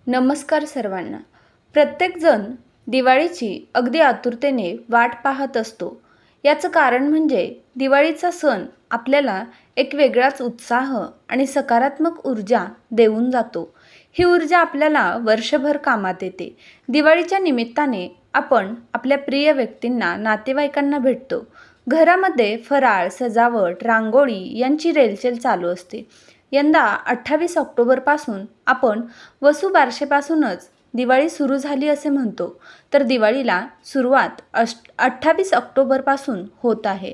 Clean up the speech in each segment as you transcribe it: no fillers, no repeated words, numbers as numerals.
नमस्कार सर्वांना. प्रत्येकजण दिवाळीची अगदी आतुरतेने वाट पाहत असतो. याचं कारण म्हणजे दिवाळीचा सण आपल्याला एक वेगळाच उत्साह आणि सकारात्मक ऊर्जा देऊन जातो. ही ऊर्जा आपल्याला वर्षभर कामात येते. दिवाळीच्या निमित्ताने आपण आपल्या प्रिय व्यक्तींना, नातेवाईकांना भेटतो. घरामध्ये फराळ, सजावट, रांगोळी यांची रेलचेल चालू असते. यंदा 28 ऑक्टोबरपासून आपण वसुबारसेपासूनच दिवाळी सुरू झाली असे म्हणतो. तर दिवाळीला सुरुवात 28 ऑक्टोबरपासून होत आहे.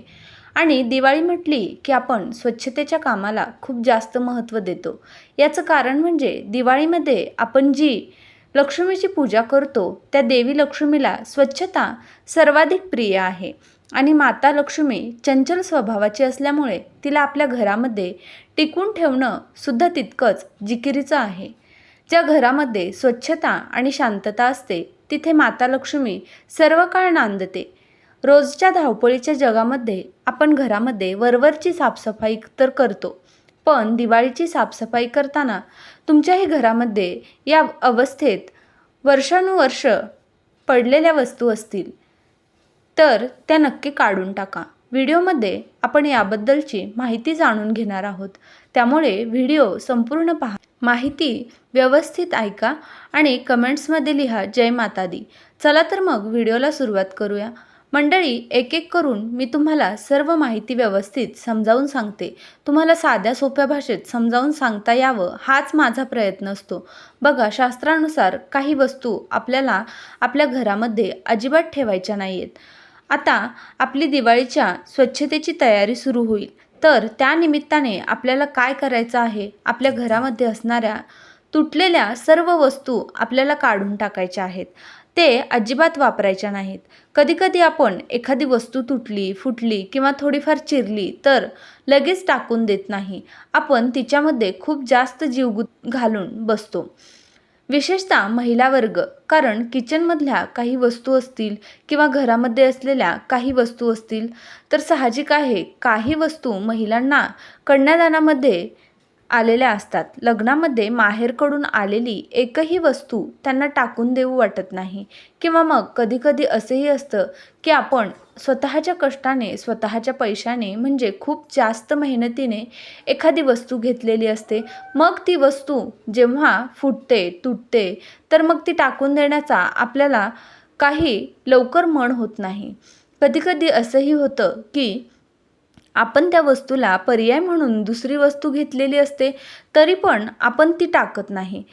आणि दिवाळी म्हटली की आपण स्वच्छतेच्या कामाला खूप जास्त महत्त्व देतो. याचं कारण म्हणजे दिवाळीमध्ये आपण जी लक्ष्मीची पूजा करतो त्या देवी लक्ष्मीला स्वच्छता सर्वाधिक प्रिय आहे. आणि माता लक्ष्मी चंचल स्वभावाची असल्यामुळे तिला आपल्या घरामध्ये टिकून ठेवणं सुद्धा तितकंच जिकिरीचं आहे. ज्या घरामध्ये स्वच्छता आणि शांतता असते तिथे माता लक्ष्मी सर्व काळ नांदते. रोजच्या धावपळीच्या जगामध्ये आपण घरामध्ये वरवरची साफसफाई तर करतो, पण दिवाळीची साफसफाई करताना तुमच्याही घरामध्ये या अवस्थेत वर्षानुवर्ष पडलेल्या वस्तू असतील तर त्या नक्की काढून टाका. व्हिडिओमध्ये आपण याबद्दलची माहिती जाणून घेणार आहोत, त्यामुळे व्हिडिओ संपूर्ण पहा. माहिती व्यवस्थित ऐका आणि कमेंट्समध्ये लिहा जय माता दी. चला तर मग व्हिडिओला सुरुवात करूया. मंडळी, एक एक करून मी तुम्हाला सर्व माहिती व्यवस्थित समजावून सांगते. तुम्हाला साध्या सोप्या भाषेत समजावून सांगता यावं हाच माझा प्रयत्न असतो. बघा, शास्त्रानुसार काही वस्तू आपल्याला आपल्या घरामध्ये अजिबात ठेवायच्या नाही आहेत. आता आपली दिवाळीच्या स्वच्छतेची तयारी सुरू होईल, तर त्या निमित्ताने आपल्याला काय करायचं आहे? आपल्या घरामध्ये असणाऱ्या तुटलेल्या सर्व वस्तू आपल्याला काढून टाकायच्या आहेत. ते अजिबात वापरायच्या नाहीत. कधीकधी आपण एखादी वस्तू तुटली, फुटली किंवा थोडीफार चिरली तर लगेच टाकून देत नाही. आपण तिच्यामध्ये खूप जास्त जीव घालून बसतो, विशेषतः महिला वर्ग. कारण किचनमधल्या काही वस्तू असतील किंवा घरामध्ये असलेल्या काही वस्तू असतील तर साहजिक आहे काही वस्तू महिलांना कन्यादानामध्ये आलेल्या असतात. लग्नामध्ये माहेरकडून आलेली एकही वस्तू त्यांना टाकून देऊ वाटत नाही. किंवा मग कधीकधी असंही असतं की आपण स्वतःच्या कष्टाने, स्वतःच्या पैशाने म्हणजे खूप जास्त मेहनतीने एखादी वस्तू घेतलेली असते. मग ती वस्तू जेव्हा फुटते, तुटते तर मग ती टाकून देण्याचा आपल्याला काही लवकर मन होत नाही. कधीकधी असंही होतं की आपण त्या वस्तूला पर्याय म्हणून दुसरी वस्तू घेतलेली असते, तरी पण आपण ती टाकत नाही.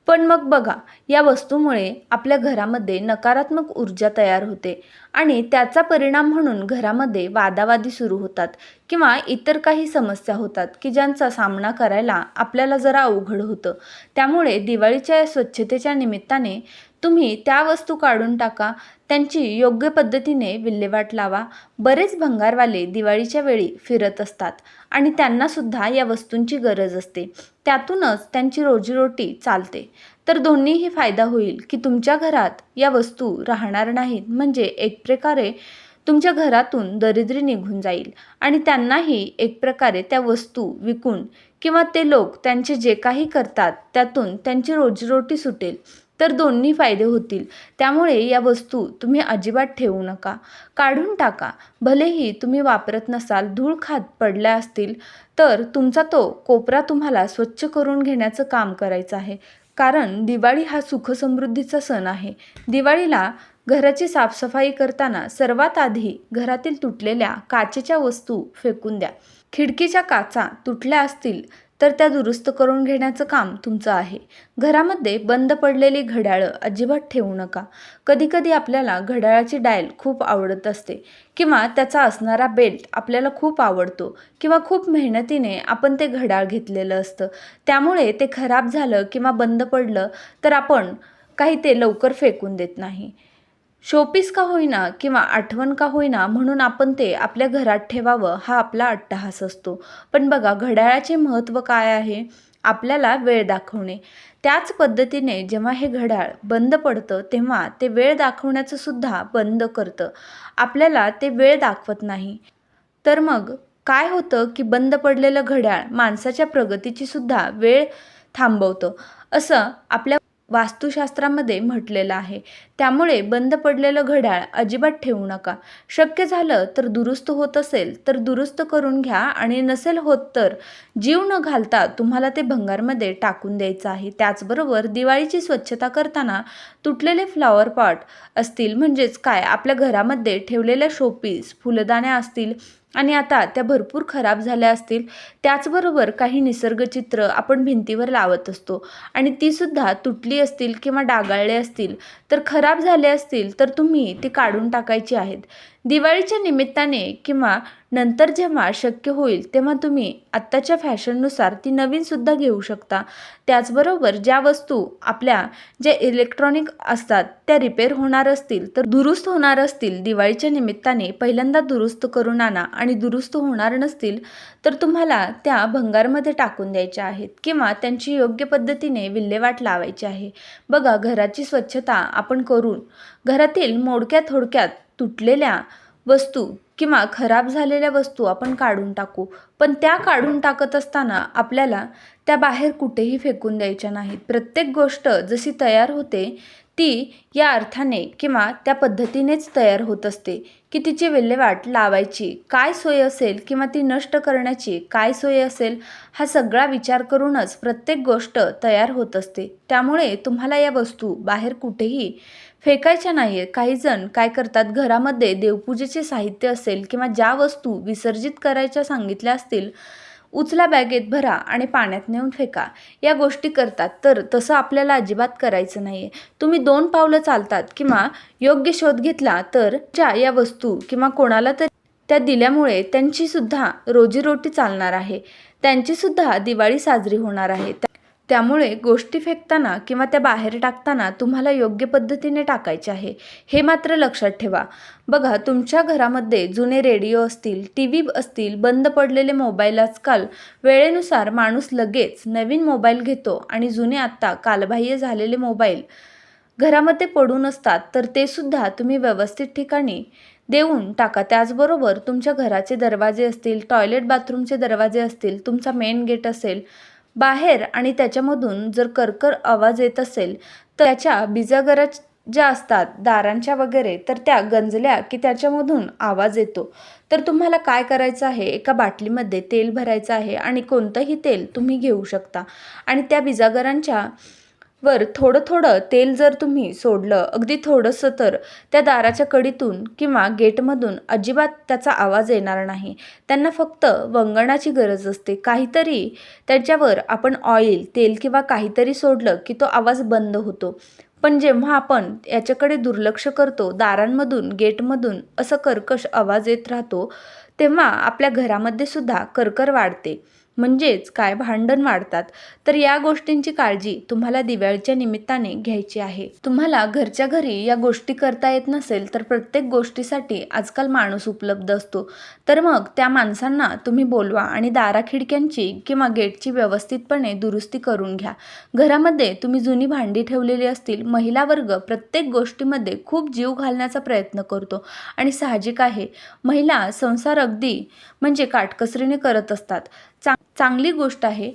पण मग बघा, या वस्तूमुळे आपल्या घरामध्ये नकारात्मक ऊर्जा तयार होते आणि त्याचा परिणाम म्हणून घरामध्ये वादावादी सुरू होतात किंवा इतर काही समस्या होतात की ज्यांचा सामना करायला आपल्याला जरा अवघड होतं. त्यामुळे दिवाळीच्या स्वच्छतेच्या निमित्ताने तुम्ही त्या वस्तू काढून टाका, त्यांची योग्य पद्धतीने विल्हेवाट लावा. बरेच भंगारवाले दिवाळीच्या वेळी फिरत असतात आणि त्यांनासुद्धा या वस्तूंची गरज असते. त्यातूनच त्यांची रोजीरोटी चालते. तर दोन्हीही फायदा होईल की तुमच्या घरात या वस्तू राहणार नाहीत, म्हणजे एक प्रकारे तुमच्या घरातून दरिद्री निघून जाईल आणि त्यांनाही एक प्रकारे त्या वस्तू विकून किंवा ते लोक त्यांचे जे काही करतात त्यातून त्यांची रोजीरोटी सुटेल. तर दोन्ही फायदे होतील. त्यामुळे या वस्तू तुम्ही अजिबात ठेवू नका, काढून टाका. भलेही तुम्ही वापरत नसाल, धूळ खात पडल्या असतील तर तुमचा तो कोपरा तुम्हाला स्वच्छ करून घेण्याचं काम करायचं आहे. कारण दिवाळी हा सुखसमृद्धीचा सण आहे. दिवाळीला घराची साफसफाई करताना सर्वात आधी घरातील तुटलेल्या काचेच्या वस्तू फेकून द्या. खिडकीच्या काचा तुटल्या असतील तर त्या दुरुस्त करून घेण्याचं काम तुमचं आहे. घरामध्ये बंद पडलेली घड्याळं अजिबात ठेवू नका. कधीकधी आपल्याला घड्याळाची डायल खूप आवडत असते किंवा त्याचा असणारा बेल्ट आपल्याला खूप आवडतो किंवा खूप मेहनतीने आपण ते घड्याळ घेतलेलं असतं. त्यामुळे ते खराब झालं किंवा बंद पडलं तर आपण काही ते लवकर फेकून देत नाही. शोपीस का होईना किंवा आठवण का होईना म्हणून आपण ते आपल्या घरात ठेवावं हा आपला अट्टहास असतो. पण बघा, घड्याळाचे महत्त्व काय आहे? आपल्याला वेळ दाखवणे. त्याच पद्धतीने जेव्हा हे घड्याळ बंद पडतं तेव्हा ते वेळ दाखवण्याचं सुद्धा बंद करतं. आपल्याला ते वेळ दाखवत नाही. तर मग काय होतं की बंद पडलेलं घड्याळ माणसाच्या प्रगतीची सुद्धा वेळ थांबवतं. असं आपल्या वास्तुशास्त्रामध्ये म्हटलेलं आहे. त्यामुळे बंद पडलेलं घड्याळ अजिबात ठेवू नका. शक्य झालं तर दुरुस्त होत असेल तर दुरुस्त करून घ्या आणि नसेल होत तर जीव न घालता तुम्हाला ते भंगारमध्ये टाकून द्यायचं आहे. त्याचबरोबर दिवाळीची स्वच्छता करताना तुटलेले फ्लॉवर पॉट असतील, म्हणजेच काय आपल्या घरामध्ये ठेवलेल्या शोपीस फुलदाण्या असतील आणि आता त्या भरपूर खराब झाल्या असतील, त्याचबरोबर काही निसर्गचित्र आपण भिंतीवर लावत असतो आणि तीसुद्धा तुटली असतील किंवा डागाळले असतील तर खराब झाले असतील तर तुम्ही ती काढून टाकायची आहेत. दिवाळीच्या निमित्ताने किंवा नंतर जेव्हा शक्य होईल तेव्हा तुम्ही आत्ताच्या फॅशननुसार ती नवीनसुद्धा घेऊ शकता. त्याचबरोबर ज्या वस्तू आपल्या ज्या इलेक्ट्रॉनिक असतात त्या रिपेअर होणार असतील तर दुरुस्त होणार असतील, दिवाळीच्या निमित्ताने पहिल्यांदा दुरुस्त करून आणा आणि दुरुस्त होणार नसतील तर तुम्हाला त्या भंगारमध्ये टाकून द्यायच्या आहेत किंवा त्यांची योग्य पद्धतीने विल्हेवाट लावायची आहे. बघा, घराची स्वच्छता आपण करून घरातील मोडक्या थोडक्यात तुटलेल्या वस्तू किंवा खराब झालेल्या वस्तू आपण काढून टाकू, पण त्या काढून टाकत असताना आपल्याला त्या बाहेर कुठेही फेकून द्यायच्या नाहीत. प्रत्येक गोष्ट जशी तयार होते ती या अर्थाने किंवा त्या पद्धतीनेच तयार होत असते की तिची विल्हेवाट लावायची काय सोय असेल किंवा ती नष्ट करण्याची काय सोय असेल, हा सगळा विचार करूनच प्रत्येक गोष्ट तयार होत असते. त्यामुळे तुम्हाला या वस्तू बाहेर कुठेही फेकायच्या नाही आहेत. काही जण काय करतात, घरामध्ये देवपूजेचे साहित्य असेल किंवा ज्या वस्तू विसर्जित करायच्या सांगितल्या असतील, उचला बॅगेत भरा आणि पाण्यात नेऊन फेका, या गोष्टी करतात. तर तसं आपल्याला अजिबात करायचं नाही आहे. तुम्ही 2 पावलं चालतात किंवा योग्य शोध घेतला तर या वस्तू किंवा कोणाला तरी त्या दिल्यामुळे त्यांचीसुद्धा रोजीरोटी चालणार आहे, त्यांचीसुद्धा दिवाळी साजरी होणार आहे. त्यामुळे गोष्टी फेकताना किंवा त्या बाहेर टाकताना तुम्हाला योग्य पद्धतीने टाकायचे आहे, हे मात्र लक्षात ठेवा. बघा, तुमच्या घरामध्ये जुने रेडिओ असतील, TV असतील, बंद पडलेले मोबाईल, आजकाल वेळेनुसार माणूस लगेच नवीन मोबाईल घेतो आणि जुने आत्ता कालबाह्य झालेले मोबाईल घरामध्ये पडून असतात, तर ते सुद्धा तुम्ही व्यवस्थित ठिकाणी देऊन टाका. त्याचबरोबर तुमच्या घराचे दरवाजे असतील, टॉयलेट बाथरूमचे दरवाजे असतील, तुमचा मेन गेट असेल बाहेर आणि त्याच्यामधून जर करकर आवाज येत असेल तर त्याच्या बिजागरा ज्या असतात दारांच्या वगैरे, तर त्या गंजल्या की त्याच्यामधून आवाज येतो. तर तुम्हाला काय करायचं आहे, एका बाटलीमध्ये तेल भरायचं आहे आणि कोणतंही तेल तुम्ही घेऊ शकता आणि त्या बिजागरांच्या वर थोडं थोडं तेल जर तुम्ही सोडलं, अगदी थोडंसं, तर त्या दाराच्या कडीतून किंवा गेटमधून अजिबात त्याचा आवाज येणार नाही. त्यांना फक्त वंगणाची गरज असते. काहीतरी त्याच्यावर आपण ऑइल, तेल किंवा काहीतरी सोडलं की तो आवाज बंद होतो. पण जेव्हा आपण याच्याकडे दुर्लक्ष करतो, दारांमधून गेटमधून असं कर्कश आवाज येत राहतो, तेव्हा आपल्या घरामध्ये सुद्धा कर्कर वाढते, म्हणजेच काय, भांडण वाढतात. तर या गोष्टींची काळजी तुम्हाला दिवाळीच्या निमित्ताने घ्यायची आहे. तुम्हाला घरच्या घरी या गोष्टी करता येत नसेल तर प्रत्येक गोष्टीसाठी आजकाल माणूस उपलब्ध असतो, तर मग त्या माणसांना तुम्ही बोलवा आणि दाराखिडक्यांची किंवा गेटची व्यवस्थितपणे दुरुस्ती करून घ्या. घरामध्ये तुम्ही जुनी भांडी ठेवलेली असतील, महिला वर्ग प्रत्येक गोष्टीमध्ये खूप जीव घालण्याचा प्रयत्न करतो आणि साहजिक आहे, महिला संसार अगदी म्हणजे काटकसरीने करत असतात. चांगली गोष्ट आहे,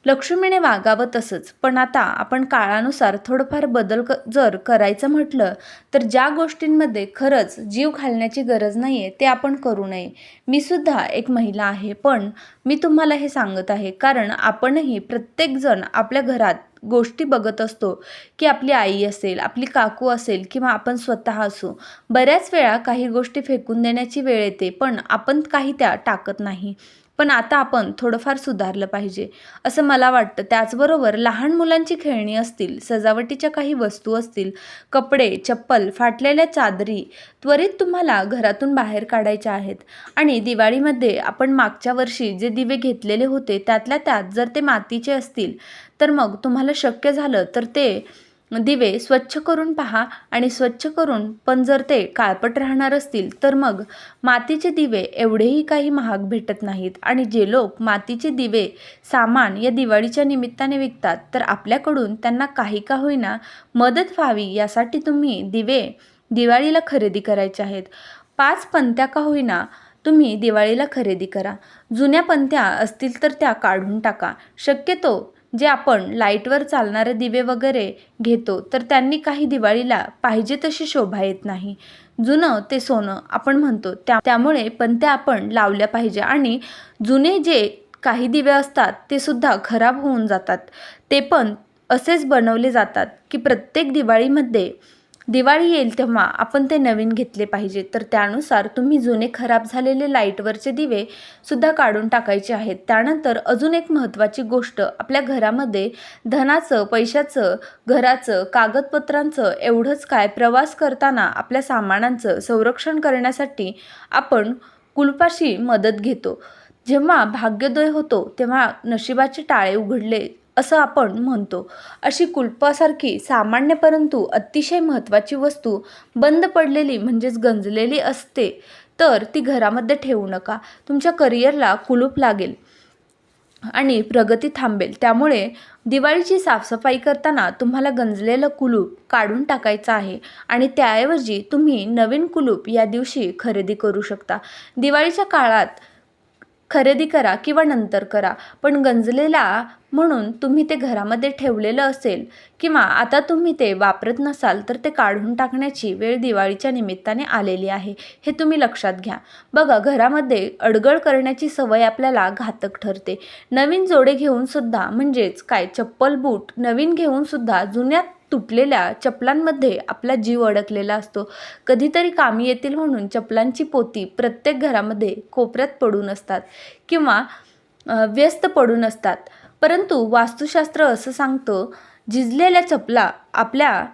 लक्ष्मीने वागावं तसंच. पण आता आपण काळानुसार थोडंफार बदल जर करायचं म्हटलं तर ज्या गोष्टींमध्ये खरंच जीव घालण्याची गरज नाही आहे ते आपण करू नये. मी सुद्धा एक महिला आहे, पण मी तुम्हाला हे सांगत आहे कारण आपणही प्रत्येकजण आपल्या घरात गोष्टी बघत असतो की आपली आई असेल, आपली काकू असेल किंवा आपण स्वतः असू. बऱ्याच वेळा काही गोष्टी फेकून देण्याची वेळ येते, पण आपण काही त्या टाकत नाही. पण आता आपण थोडंफार सुधारलं पाहिजे असं मला वाटतं. त्याचबरोबर लहान मुलांची खेळणी असतील, सजावटीच्या काही वस्तू असतील, कपडे, चप्पल, फाटलेल्या चादरी त्वरित तुम्हाला घरातून बाहेर काढायच्या आहेत. आणि दिवाळीमध्ये आपण मागच्या वर्षी जे दिवे घेतलेले होते त्यातल्या त्यात जर ते मातीचे असतील तर मग तुम्हाला शक्य झालं तर ते दिवे स्वच्छ करून पहा आणि स्वच्छ करून, पण जर ते काळपट राहणार असतील तर मग मातीचे दिवे एवढेही काही महाग भेटत नाहीत आणि जे लोक मातीचे दिवे सामान या दिवाळीच्या निमित्ताने विकतात तर आपल्याकडून त्यांना काही का होईना मदत व्हावी यासाठी तुम्ही दिवे दिवाळीला खरेदी करायचे आहेत. 5 पंत्या का होईना तुम्ही दिवाळीला खरेदी करा. जुन्या पंत्या असतील तर त्या काढून टाका. शक्यतो जे आपण लाईटवर चालणारे दिवे वगैरे घेतो तर त्यांनी काही दिवाळीला पाहिजे तशी शोभा येत नाही. जुनं ते सोनं आपण म्हणतो त्यामुळे पण ते आपण लावल्या पाहिजे. आणि जुने जे काही दिवे असतात ते सुद्धा खराब होऊन जातात. ते पण असेच बनवले जातात की प्रत्येक दिवाळीमध्ये दिवाळी येईल तेव्हा आपण ते नवीन घेतले पाहिजे. तर त्यानुसार तुम्ही जुने खराब झालेले लाईटवरचे दिवे सुद्धा काढून टाकायचे आहेत. त्यानंतर अजून एक महत्त्वाची गोष्ट, आपल्या घरामध्ये धनाचं, पैशाचं, घराचं, कागदपत्रांचं एवढंच काय, प्रवास करताना आपल्या सामानांचं संरक्षण करण्यासाठी आपण कुलपाशी मदत घेतो. जेव्हा भाग्योदय होतो तेव्हा नशिबाचे टाळे उघडले असं आपण म्हणतो. अशी कुलपासारखी सामान्य परंतु अतिशय महत्त्वाची वस्तू बंद पडलेली म्हणजेच गंजलेली असते तर ती घरामध्ये ठेवू नका. तुमच्या करिअरला कुलूप लागेल आणि प्रगती थांबेल. त्यामुळे दिवाळीची साफसफाई करताना तुम्हाला गंजलेलं कुलूप काढून टाकायचं आहे आणि त्याऐवजी तुम्ही नवीन कुलूप या दिवशी खरेदी करू शकता. दिवाळीच्या काळात खरेदी करा किंवा नंतर करा, पण गंजलेला म्हणून तुम्ही ते घरामध्ये ठेवलेलं असेल किंवा आता तुम्ही ते वापरत नसाल तर ते काढून टाकण्याची वेळ दिवाळीच्या निमित्ताने आलेली आहे, हे तुम्ही लक्षात घ्या. बघा, घरामध्ये अडगळ करण्याची सवय आपल्याला घातक ठरते. नवीन जोडे घेऊन सुद्धा, म्हणजेच काय, चप्पल बूट नवीन घेऊन सुद्धा जुन्या तुटलेल्या चपलांमध्ये आपला जीव अडकलेला असतो. कधीतरी कामी येतील म्हणून चपलांची पोती प्रत्येक घरामध्ये कोपऱ्यात पडून असतात किंवा व्यस्त पडून असतात. परंतु वास्तुशास्त्र असं सांगतं, झिजलेल्या चपला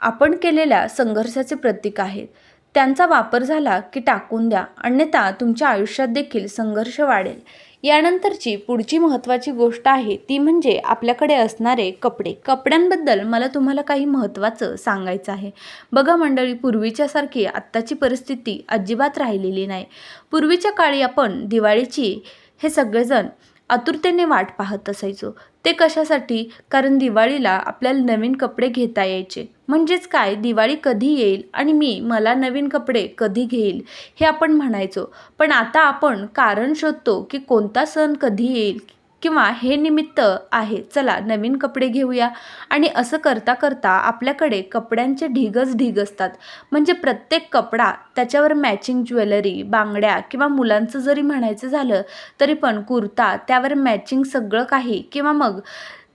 आपण केलेल्या संघर्षाचे प्रतीक आहेत. त्यांचा वापर झाला की टाकून द्या, अन्यथा तुमच्या आयुष्यात देखील संघर्ष वाढेल. यानंतरची पुढची महत्त्वाची गोष्ट आहे ती म्हणजे आपल्याकडे असणारे कपडे. कपड्यांबद्दल मला तुम्हाला काही महत्त्वाचं सांगायचं आहे. बघा मंडळी, पूर्वीच्यासारखी आत्ताची परिस्थिती अजिबात राहिलेली नाही. पूर्वीच्या काळी आपण दिवाळीची हे सगळेजण आतुरतेने वाट पाहत असायचो. ते कशासाठी? कारण दिवाळीला आपल्याला नवीन कपडे घेता यायचे. म्हणजेच काय, दिवाळी कधी येईल आणि मला नवीन कपडे कधी घेईल हे आपण म्हणायचो. पण आता आपण कारण शोधतो की कोणता सण कधी येईल किंवा हे निमित्त आहे, चला नवीन कपडे घेऊया. आणि असं करता करता आपल्याकडे कपड्यांचे ढिगच ढिग असतात. म्हणजे प्रत्येक कपडा, त्याच्यावर मॅचिंग ज्वेलरी, बांगड्या किंवा मुलांचं जरी म्हणायचं झालं तरी पण कुर्ता, त्यावर मॅचिंग सगळं काही किंवा मग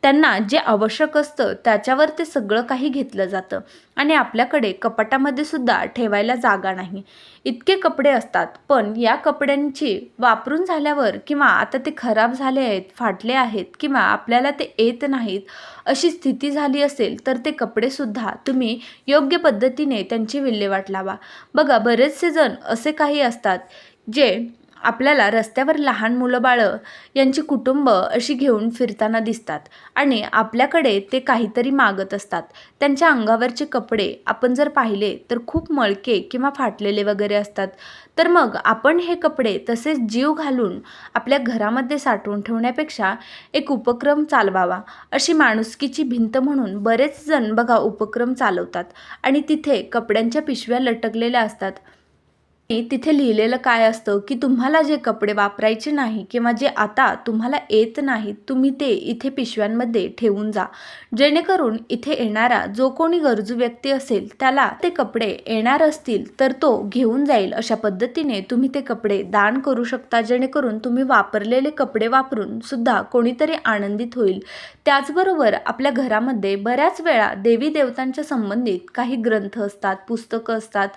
त्यांना जे आवश्यक असतं त्याच्यावर ते सगळं काही घेतलं जातं. आणि आपल्याकडे कपाटामध्ये सुद्धा ठेवायला जागा नाही, इतके कपडे असतात. पण या कपड्यांची वापरून झाल्यावर किंवा आता ते खराब झाले आहेत, फाटले आहेत किंवा आपल्याला ते येत नाहीत अशी स्थिती झाली असेल तर ते कपडेसुद्धा तुम्ही योग्य पद्धतीने त्यांची विल्हेवाट लावा. बघा, बरेचसे जण असे काही असतात जे आपल्याला रस्त्यावर लहान मुलं बाळं यांची कुटुंब अशी घेऊन फिरताना दिसतात आणि आपल्याकडे ते काहीतरी मागत असतात. त्यांच्या अंगावरचे कपडे आपण जर पाहिले तर खूप मळके किंवा फाटलेले वगैरे असतात. तर मग आपण हे कपडे तसेच जीव घालून आपल्या घरामध्ये साठवून ठेवण्यापेक्षा एक उपक्रम चालवावा. अशी माणुसकीची भिंत म्हणून बरेच जण बघा उपक्रम चालवतात आणि तिथे कपड्यांच्या पिशव्या लटकलेल्या असतात. तिथे लिहिलेलं काय असतं की तुम्हाला जे कपडे वापरायचे नाही किंवा जे आता तुम्हाला येत नाहीत, तुम्ही ते इथे पिशव्यांमध्ये ठेवून जा, जेणेकरून इथे येणारा जो कोणी गरजू व्यक्ती असेल त्याला ते कपडे येणार असतील तर तो घेऊन जाईल. अशा पद्धतीने तुम्ही ते कपडे दान करू शकता, जेणेकरून तुम्ही वापरलेले कपडे वापरून सुद्धा कोणीतरी आनंदित होईल. त्याचबरोबर आपल्या घरामध्ये बऱ्याच वेळा देवी देवतांच्या संबंधित काही ग्रंथ असतात, पुस्तकं असतात,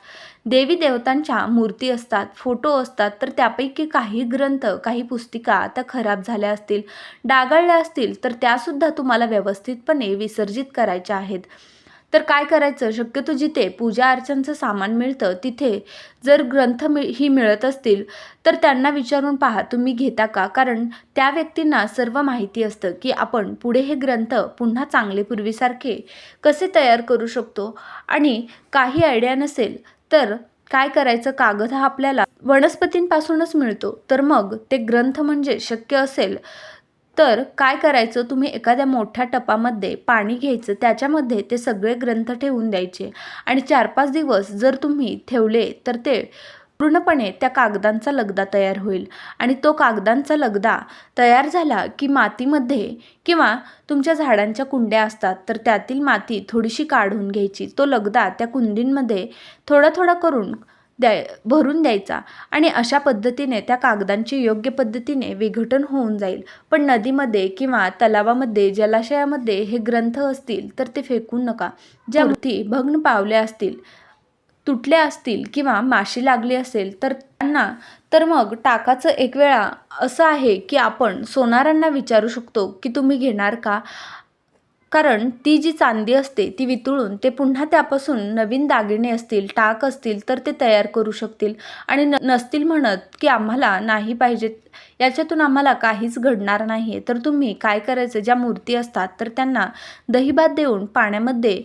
देवी देवतांच्या मूर्ती असतात, फोटो असतात. तर त्यापैकी काही ग्रंथ, काही पुस्तिका आता खराब झाल्या असतील, डागाळल्या असतील तर त्यासुद्धा तुम्हाला व्यवस्थितपणे विसर्जित करायच्या आहेत. तर काय करायचं, शक्यतो जिथे पूजा अर्चनचं सामान मिळतं तिथे जर ग्रंथ ही मिळत असतील तर त्यांना विचारून पहा तुम्ही घेता का. कारण त्या व्यक्तींना सर्व माहिती असतं की आपण पुढे हे ग्रंथ पुन्हा चांगले पूर्वीसारखे कसे तयार करू शकतो. आणि काही आयडिया नसेल तर काय करायचं, कागद हा आपल्याला वनस्पतींपासूनच मिळतो. तर मग ते ग्रंथ म्हणजे शक्य असेल तर काय करायचं, तुम्ही एखाद्या मोठ्या टपामध्ये पाणी घ्यायचं, त्याच्यामध्ये ते सगळे ग्रंथ ठेवून द्यायचे आणि 4-5 दिवस जर तुम्ही ठेवले तर ते पूर्णपणे त्या कागदांचा लगदा तयार होईल आणि तो कागदांचा लगदा तयार झाला की मातीमध्ये किंवा तुमच्या झाडांच्या कुंड्या असतात तर त्यातील माती थोडीशी काढून घ्यायची, तो लगदा त्या कुंडींमध्ये थोडा थोडा करून भरून द्यायचा आणि अशा पद्धतीने त्या कागदांचे योग्य पद्धतीने विघटन होऊन जाईल. पण नदीमध्ये किंवा तलावामध्ये, जलाशयामध्ये हे ग्रंथ असतील तर ते फेकू नका. ज्या मूर्ती भग्न पावल्या असतील, तुटल्या असतील किंवा माशी लागली असेल तर त्यांना तर मग टाकाचं एक वेळा असं आहे की आपण सोनारांना विचारू शकतो की तुम्ही घेणार का, कारण ती जी चांदी असते ती वितळून ते पुन्हा त्यापासून नवीन दागिने असतील, टाक असतील तर ते तयार करू शकतील आणि नसतील म्हणत की आम्हाला नाही पाहिजेत, याच्यातून आम्हाला काहीच घडणार नाही, तर तुम्ही काय करायचं, ज्या मूर्ती असतात तर त्यांना दहीभात देऊन पाण्यामध्ये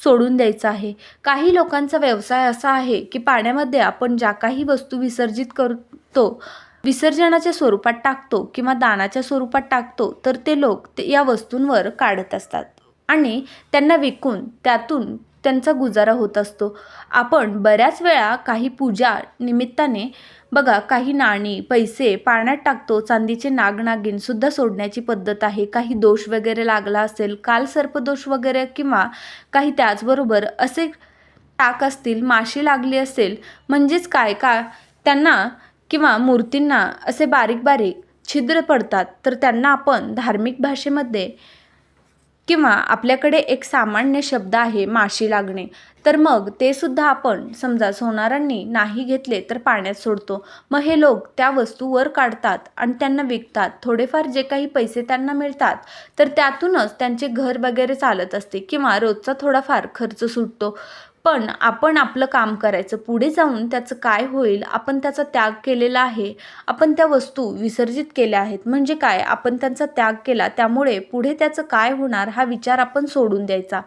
सोडून द्यायचं आहे. काही लोकांचा व्यवसाय असा आहे की पाण्यामध्ये आपण ज्या काही वस्तू विसर्जित करतो, विसर्जनाच्या स्वरूपात टाकतो किंवा दानाच्या स्वरूपात टाकतो, तर ते लोक या वस्तूंवर काढत असतात आणि त्यांना विकून त्यातून त्यांचा गुजारा होत असतो. आपण बऱ्याच वेळा काही पूजा निमित्ताने बघा काही नाणी, पैसे पाण्यात टाकतो. चांदीचे नाग-नागिन सुद्धा सोडण्याची पद्धत आहे. काही दोष वगैरे लागला असेल, कालसर्पदोष वगैरे किंवा काही त्याचबरोबर असे टाक असतील, माशी लागली असेल, म्हणजेच काय का त्यांना किंवा मूर्तींना असे बारीक बारीक छिद्र पडतात, तर त्यांना आपण धार्मिक भाषेमध्ये किंवा आपल्याकडे एक सामान्य शब्द आहे माशी लागणे, तर मग ते सुद्धा आपण समजा सोनारांनी नाही घेतले तर पाण्यात सोडतो. मग हे लोक त्या वस्तू वर काढतात आणि त्यांना विकतात. थोडेफार जे काही पैसे त्यांना मिळतात तर त्यातूनच त्यांचे घर वगैरे चालत असते किंवा रोजचा थोडाफार खर्च सुटतो. पण आपण आपलं काम करायचं, पुढे जाऊन त्याचं काय होईल, आपण त्याचा त्याग केलेला आहे, आपण त्या वस्तू विसर्जित केल्या आहेत, म्हणजे काय, आपण त्यांचा त्याग केला, त्यामुळे पुढे त्याचं काय होणार हा विचार आपण सोडून द्यायचा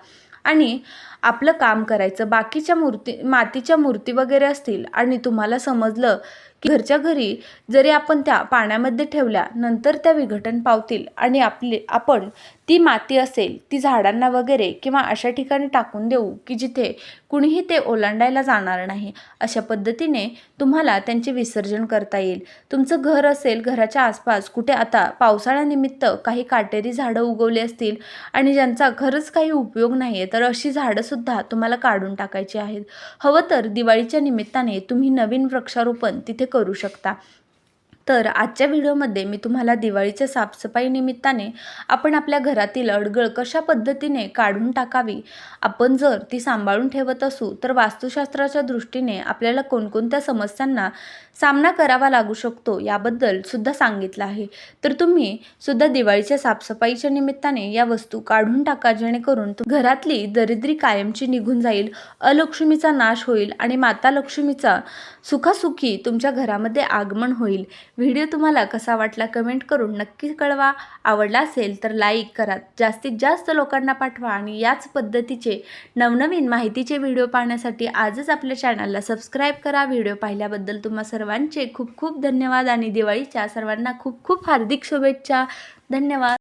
आणि आपलं काम करायचं. बाकीच्या मातीच्या मूर्ती वगैरे असतील आणि तुम्हाला समजलं की घरच्या घरी जरी आपण त्या पाण्यामध्ये ठेवल्या नंतर त्या विघटन पावतील आणि आपण ती माती असेल ती झाडांना वगैरे किंवा अशा ठिकाणी टाकून देऊ की जिथे कुणीही ते ओलांडायला जाणार नाही, अशा पद्धतीने तुम्हाला त्यांचे विसर्जन करता येईल. तुमचं घर असेल, घराच्या आसपास कुठे आता पावसाळ्यानिमित्त काही काटेरी झाडं उगवली असतील आणि ज्यांचा खरंच काही उपयोग नाही आहे, तर अशी झाडंसुद्धा तुम्हाला काढून टाकायची आहेत. हवं तर दिवाळीच्या निमित्ताने तुम्ही नवीन वृक्षारोपण तिथे करू शकता. तर आजच्या व्हिडिओमध्ये मी तुम्हाला दिवाळीच्या साफसफाई निमित्ताने आपण आपल्या घरातील अडगळ कशा पद्धतीने काढून टाकावी, आपण जर ती सांभाळून ठेवत असू तर वास्तुशास्त्राच्या दृष्टीने आपल्याला कोणकोणत्या समस्यांना सामना करावा लागू शकतो याबद्दल सुद्धा सांगितलं आहे. तर तुम्ही सुद्धा दिवाळीच्या साफसफाईच्या निमित्ताने या वस्तू काढून टाका, जेणेकरून घरातली दरिद्री कायमची निघून जाईल, अलक्ष्मीचा नाश होईल आणि माता लक्ष्मीचा सुखासुखी तुमच्या घरामध्ये आगमन होईल. व्हिडिओ तुम्हाला कसा वाटला कमेंट करून नक्की कळवा. आवडला असेल तर लाईक करा, जास्तीत जास्त लोकांना पाठवा आणि याच पद्धतीचे नवनवीन माहितीचे व्हिडिओ पाहण्यासाठी आजच आपल्या चॅनलला सबस्क्राईब करा. व्हिडिओ पाहिल्याबद्दल तुम्हा सर्वांचे खूप खूप धन्यवाद आणि दिवाळीच्या सर्वांना खूप खूप हार्दिक शुभेच्छा. धन्यवाद.